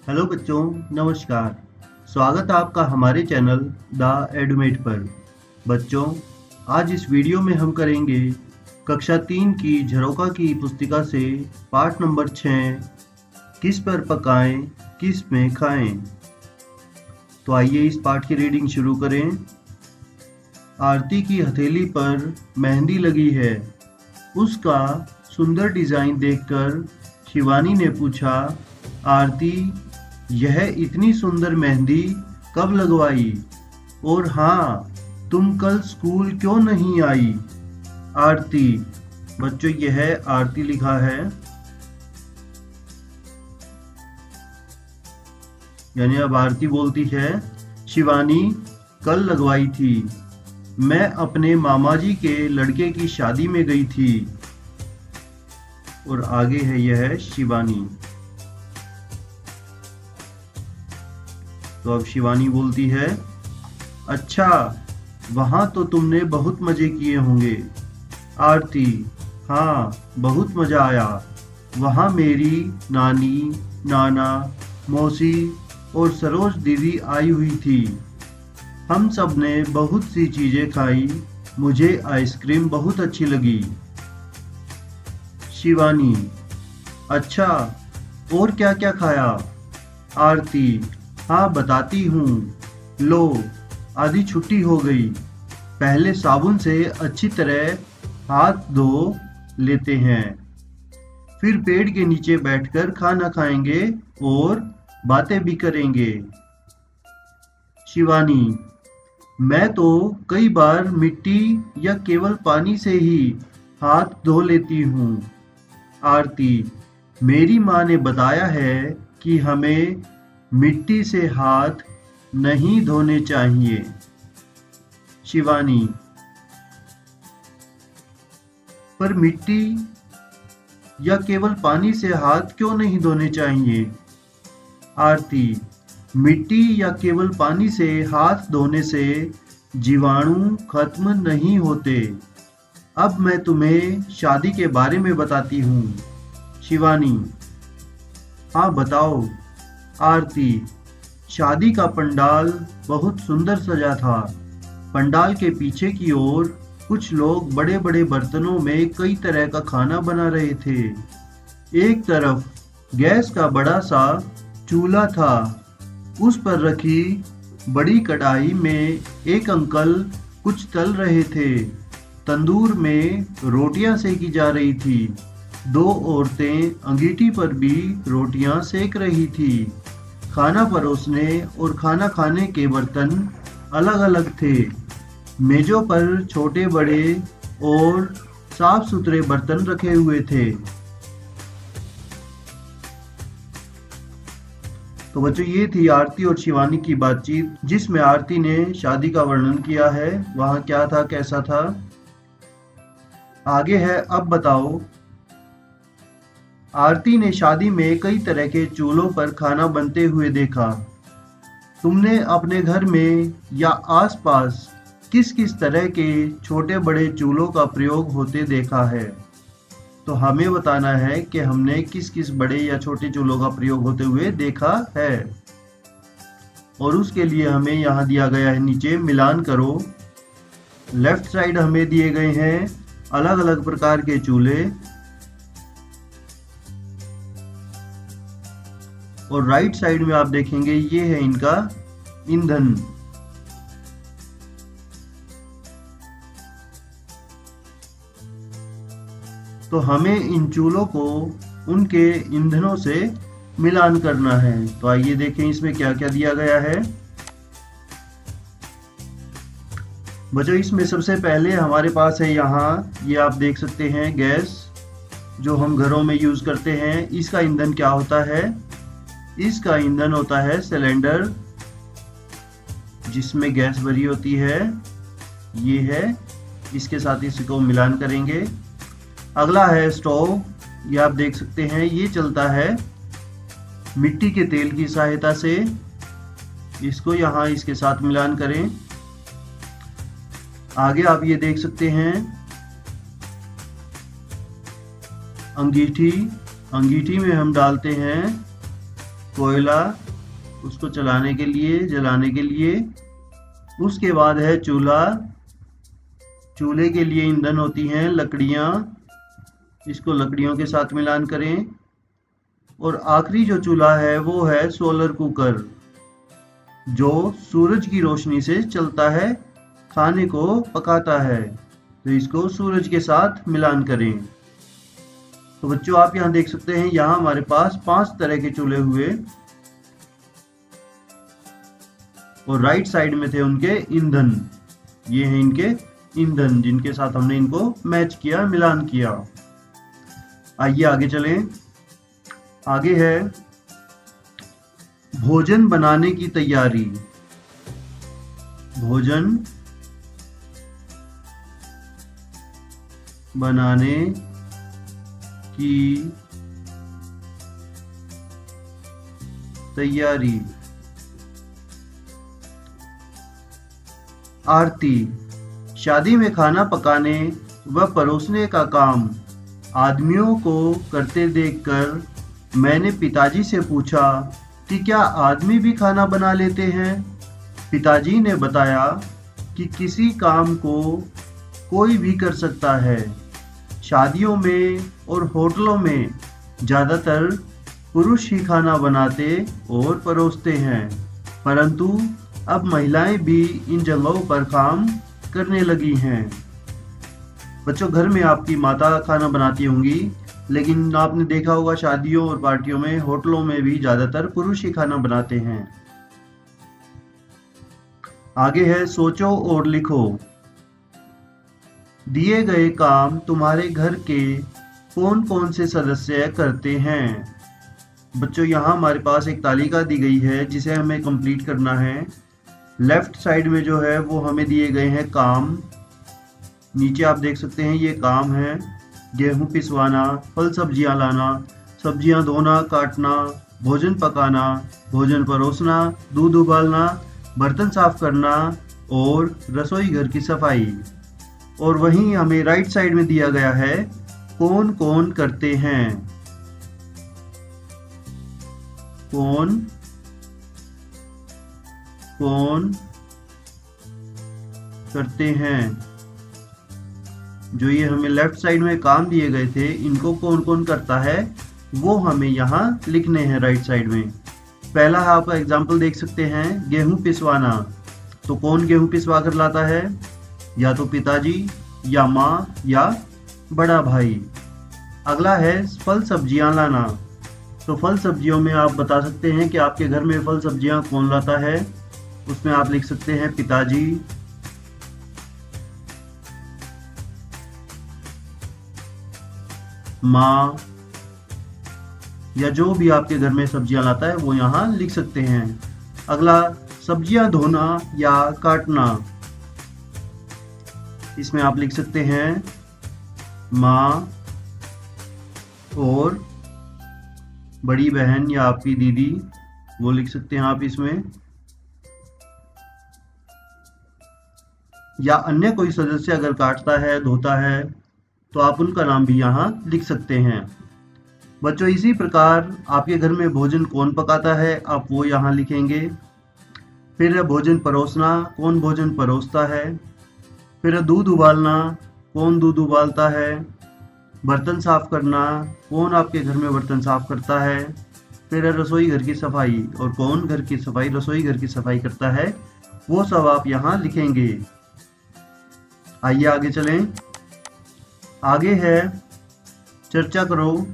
Hello बच्चों, नमस्कार। स्वागत है आपका हमारे चैनल द एडुमेट पर। बच्चों, आज इस वीडियो में हम करेंगे कक्षा 3 की झरोखा की पुस्तिका से पाठ नंबर 6, किस पर पकाएं, किस में खाएं। तो आइए इस पाठ की रीडिंग शुरू करें। आरती की हथेली पर मेहंदी लगी है। उसका सुंदर डिजाइन देखकर शिवानी ने पूछा, आरती, यह इतनी सुंदर मेहंदी कब लगवाई? और हाँ, तुम कल स्कूल क्यों नहीं आई? आरती। बच्चों, यह आरती लिखा है, यानी अब आरती बोलती है, शिवानी, कल लगवाई थी। मैं अपने मामा जी के लड़के की शादी में गई थी। और आगे है यह शिवानी। तो अब शिवानी बोलती है, अच्छा, वहां तो तुमने बहुत मजे किए होंगे। आरती। हाँ, बहुत मजा आया। वहां मेरी नानी, नाना, मौसी और सरोज दीदी आई हुई थी। हम सब ने बहुत सी चीजें खाई। मुझे आइसक्रीम बहुत अच्छी लगी। शिवानी। अच्छा, और क्या क्या खाया? आरती। हाँ, बताती हूँ। लो, आधी छुट्टी हो गई। पहले साबुन से अच्छी तरह हाथ धो लेते हैं, फिर पेड़ के नीचे बैठकर खाना खाएंगे और बातें भी करेंगे। शिवानी। मैं तो कई बार मिट्टी या केवल पानी से ही हाथ धो लेती हूँ। आरती। मेरी माँ ने बताया है कि हमें मिट्टी से हाथ नहीं धोने चाहिए। शिवानी। पर मिट्टी या केवल पानी से हाथ क्यों नहीं धोने चाहिए? आरती। मिट्टी या केवल पानी से हाथ धोने से जीवाणु खत्म नहीं होते। अब मैं तुम्हें शादी के बारे में बताती हूँ। शिवानी। हाँ, बताओ। आरती। शादी का पंडाल बहुत सुंदर सजा था। पंडाल के पीछे की ओर कुछ लोग बड़े बड़े बर्तनों में कई तरह का खाना बना रहे थे। एक तरफ गैस का बड़ा सा चूल्हा था। उस पर रखी बड़ी कढ़ाई में एक अंकल कुछ तल रहे थे। तंदूर में रोटियां सेकी जा रही थी। दो औरतें अंगीठी पर भी रोटियां सेक रही थी। खाना परोसने और खाना खाने के बर्तन अलग अलग थे। मेजों पर छोटे बड़े और साफ सुथरे बर्तन रखे हुए थे। तो बच्चों, ये थी आरती और शिवानी की बातचीत, जिसमें आरती ने शादी का वर्णन किया है। वहां क्या था, कैसा था। आगे है, अब बताओ। आरती ने शादी में कई तरह के चूल्हों पर खाना बनते हुए देखा। तुमने अपने घर में या आसपास किस किस तरह के छोटे बड़े चूल्हों का प्रयोग होते देखा है? तो हमें बताना है कि हमने किस किस बड़े या छोटे चूल्हों का प्रयोग होते हुए देखा है। और उसके लिए हमें यहाँ दिया गया है, नीचे मिलान करो। लेफ्ट साइड हमें दिए गए हैं अलग अलग प्रकार के चूल्हे, और राइट साइड में आप देखेंगे ये है इनका ईंधन। तो हमें इन चूल्हों को उनके ईंधनों से मिलान करना है। तो आइए देखें इसमें क्या क्या दिया गया है। बच्चों, इसमें सबसे पहले हमारे पास है यहाँ, ये आप देख सकते हैं, गैस जो हम घरों में यूज करते हैं। इसका ईंधन क्या होता है? इसका ईंधन होता है सिलेंडर, जिसमें गैस भरी होती है। ये है, इसके साथ इसको मिलान करेंगे। अगला है स्टोव। ये आप देख सकते हैं, ये चलता है मिट्टी के तेल की सहायता से। इसको यहाँ इसके साथ मिलान करें। आगे आप ये देख सकते हैं अंगीठी। अंगीठी में हम डालते हैं कोयला उसको जलाने के लिए। उसके बाद है चूल्हा, चूल्हे के लिए ईंधन होती हैं लकड़ियाँ, इसको लकड़ियों के साथ मिलान करें। और आखिरी जो चूल्हा है वो है सोलर कुकर, जो सूरज की रोशनी से चलता है, खाने को पकाता है। तो इसको सूरज के साथ मिलान करें। तो बच्चों आप यहाँ देख सकते हैं, यहाँ हमारे पास 5 तरह के चूल्हे हुए और राइट साइड में थे उनके ईंधन। ये हैं इनके ईंधन जिनके साथ हमने इनको मैच किया, मिलान किया। आइए आगे चलें। आगे है भोजन बनाने की तैयारी। भोजन बनाने की तैयारी। आरती, शादी में खाना पकाने व परोसने का काम आदमियों को करते देखकर मैंने पिताजी से पूछा कि क्या आदमी भी खाना बना लेते हैं। पिताजी ने बताया कि किसी काम को कोई भी कर सकता है। शादियों में और होटलों में ज़्यादातर पुरुष ही खाना बनाते और परोसते हैं, परंतु अब महिलाएं भी इन जगहों पर काम करने लगी हैं। बच्चों घर में आपकी माता खाना बनाती होंगी, लेकिन आपने देखा होगा शादियों और पार्टियों में, होटलों में भी ज़्यादातर पुरुष ही खाना बनाते हैं। आगे है सोचो और लिखो। दिए गए काम तुम्हारे घर के कौन कौन से सदस्य करते हैं। बच्चों यहाँ हमारे पास एक तालिका दी गई है जिसे हमें कंप्लीट करना है। लेफ्ट साइड में जो है वो हमें दिए गए हैं काम। नीचे आप देख सकते हैं ये काम है, गेहूं पिसवाना, फल सब्जियां लाना, सब्जियां धोना काटना, भोजन पकाना, भोजन परोसना, दूध उबालना, बर्तन साफ करना और रसोई घर की सफाई। और वहीं हमें राइट साइड में दिया गया है कौन कौन करते हैं। कौन कौन करते हैं। जो ये हमें लेफ्ट साइड में काम दिए गए थे, इनको कौन कौन करता है वो हमें यहाँ लिखने हैं राइट साइड में। पहला आप एग्जाम्पल देख सकते हैं, गेहूं पिसवाना। तो कौन गेहूं पिसवा कर लाता है, या तो पिताजी या माँ या बड़ा भाई। अगला है फल सब्जियां लाना। तो फल सब्जियों में आप बता सकते हैं कि आपके घर में फल सब्जियां कौन लाता है। उसमें आप लिख सकते हैं पिताजी, माँ, या जो भी आपके घर में सब्जियां लाता है वो यहाँ लिख सकते हैं। अगला सब्जियां धोना या काटना। इसमें आप लिख सकते हैं माँ और बड़ी बहन या आपकी दीदी, वो लिख सकते हैं आप इसमें। या अन्य कोई सदस्य अगर काटता है, धोता है, तो आप उनका नाम भी यहाँ लिख सकते हैं। बच्चों इसी प्रकार आपके घर में भोजन कौन पकाता है आप वो यहाँ लिखेंगे। फिर भोजन परोसना, कौन भोजन परोसता है। फिर दूध उबालना, कौन दूध उबालता है। बर्तन साफ करना, कौन आपके घर में बर्तन साफ करता है। फिर रसोई घर की सफाई, और कौन घर की सफाई, रसोई घर की सफाई करता है, वो सब आप यहाँ लिखेंगे। आइए आगे चलें। आगे है चर्चा करो।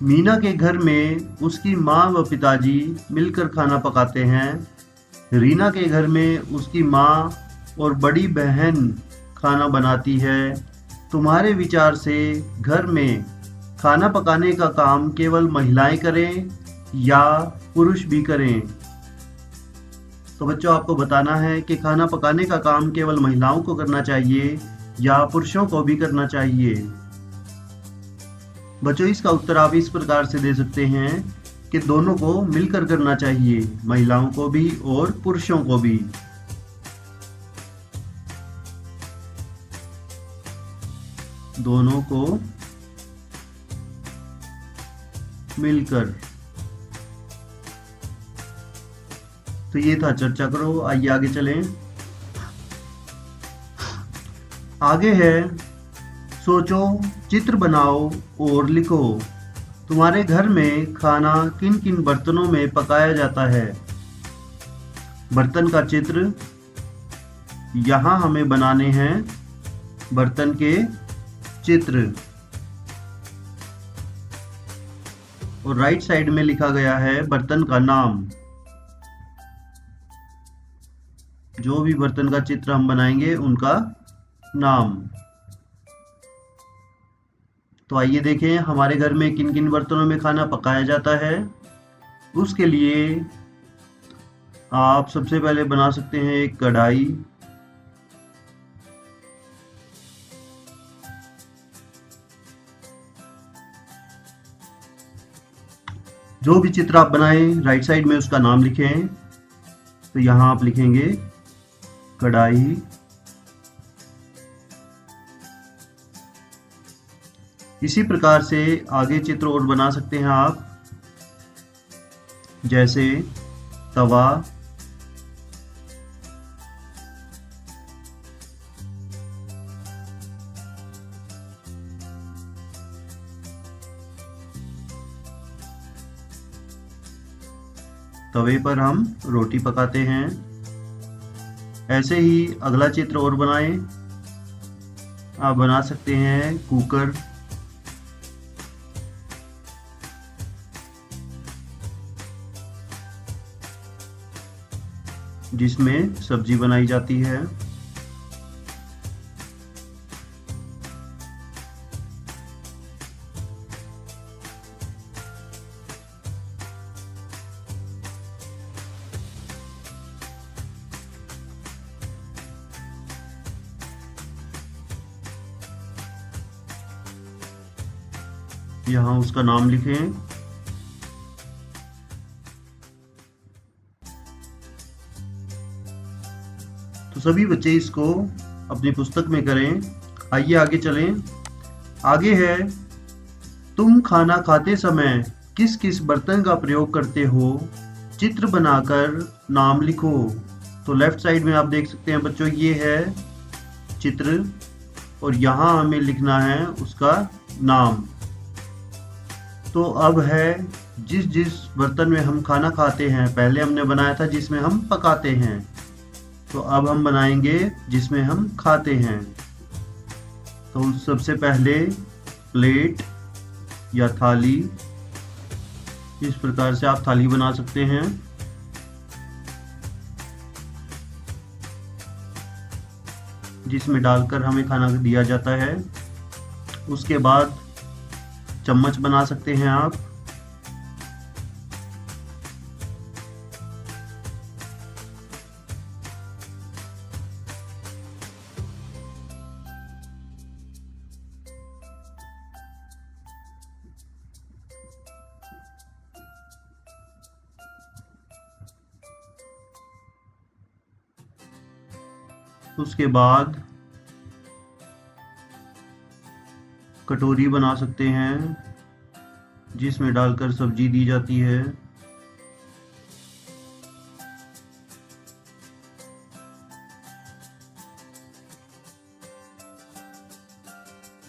मीना के घर में उसकी माँ व पिताजी मिलकर खाना पकाते हैं। रीना के घर में उसकी माँ और बड़ी बहन खाना बनाती है। तुम्हारे विचार से घर में खाना पकाने का काम केवल महिलाएं करें या पुरुष भी करें। तो बच्चों आपको बताना है कि खाना पकाने का काम केवल महिलाओं को करना चाहिए या पुरुषों को भी करना चाहिए। बच्चों इसका उत्तर आप इस प्रकार से दे सकते हैं कि दोनों को मिलकर करना चाहिए, महिलाओं को भी और पुरुषों को भी। दोनों को मिलकर। तो ये था चर्चा करो। आइए आगे चलें। आगे है सोचो, चित्र बनाओ और लिखो। तुम्हारे घर में खाना किन किन बर्तनों में पकाया जाता है? बर्तन का चित्र यहाँ हमें बनाने हैं, बर्तन के चित्र। और राइट साइड में लिखा गया है बर्तन का नाम। जो भी बर्तन का चित्र हम बनाएंगे उनका नाम। तो आइए देखें हमारे घर में किन किन बर्तनों में खाना पकाया जाता है। उसके लिए आप सबसे पहले बना सकते हैं एक कढ़ाई। जो भी चित्र आप बनाएं राइट साइड में उसका नाम लिखें। तो यहां आप लिखेंगे कढ़ाई। इसी प्रकार से आगे चित्र और बना सकते हैं आप, जैसे तवा, तवे पर हम रोटी पकाते हैं। ऐसे ही अगला चित्र और बनाएं। आप बना सकते हैं कुकर, जिसमें सब्जी बनाई जाती है। यहाँ उसका नाम लिखें। तो सभी बच्चे इसको अपनी पुस्तक में करें। आइए आगे चलें। आगे है तुम खाना खाते समय किस किस बर्तन का प्रयोग करते हो? चित्र बनाकर नाम लिखो। तो लेफ्ट साइड में आप देख सकते हैं बच्चों, ये है चित्र और यहाँ हमें लिखना है उसका नाम। तो अब है जिस जिस बर्तन में हम खाना खाते हैं, पहले हमने बनाया था जिसमें हम पकाते हैं, तो अब हम बनाएंगे जिसमें हम खाते हैं। तो सबसे पहले प्लेट या थाली, इस प्रकार से आप थाली बना सकते हैं। जिसमें डालकर हमें खाना दिया जाता है। उसके बाद चम्मच बना सकते हैं आप। उसके बाद कटोरी बना सकते हैं, जिसमें डालकर सब्जी दी जाती है।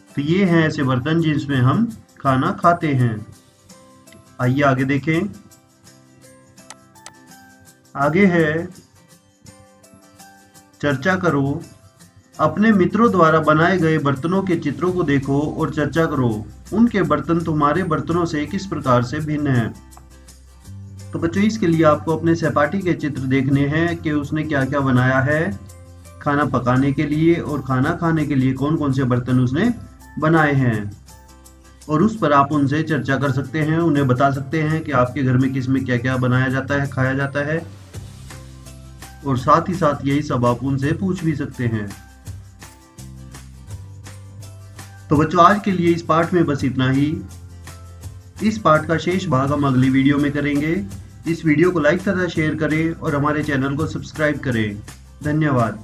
तो ये हैं ऐसे बर्तन जिसमें हम खाना खाते हैं। आइए आगे देखें। आगे है चर्चा करो। अपने मित्रों द्वारा बनाए गए बर्तनों के चित्रों को देखो और चर्चा करो। उनके बर्तन तुम्हारे बर्तनों से किस प्रकार से भिन्न हैं? तो बच्चों इसके लिए आपको अपने सहपाठी के चित्र देखने हैं कि उसने क्या क्या बनाया है खाना पकाने के लिए, और खाना खाने के लिए कौन कौन से बर्तन उसने बनाए हैं। और उस पर आप उनसे चर्चा कर सकते हैं, उन्हें बता सकते हैं कि आपके घर में किस में क्या क्या बनाया जाता है, खाया जाता है। और साथ ही साथ यही सब आप उनसे पूछ भी सकते हैं। तो बच्चों आज के लिए इस पाठ में बस इतना ही। इस पाठ का शेष भाग हम अगली वीडियो में करेंगे। इस वीडियो को लाइक तथा शेयर करें और हमारे चैनल को सब्सक्राइब करें। धन्यवाद।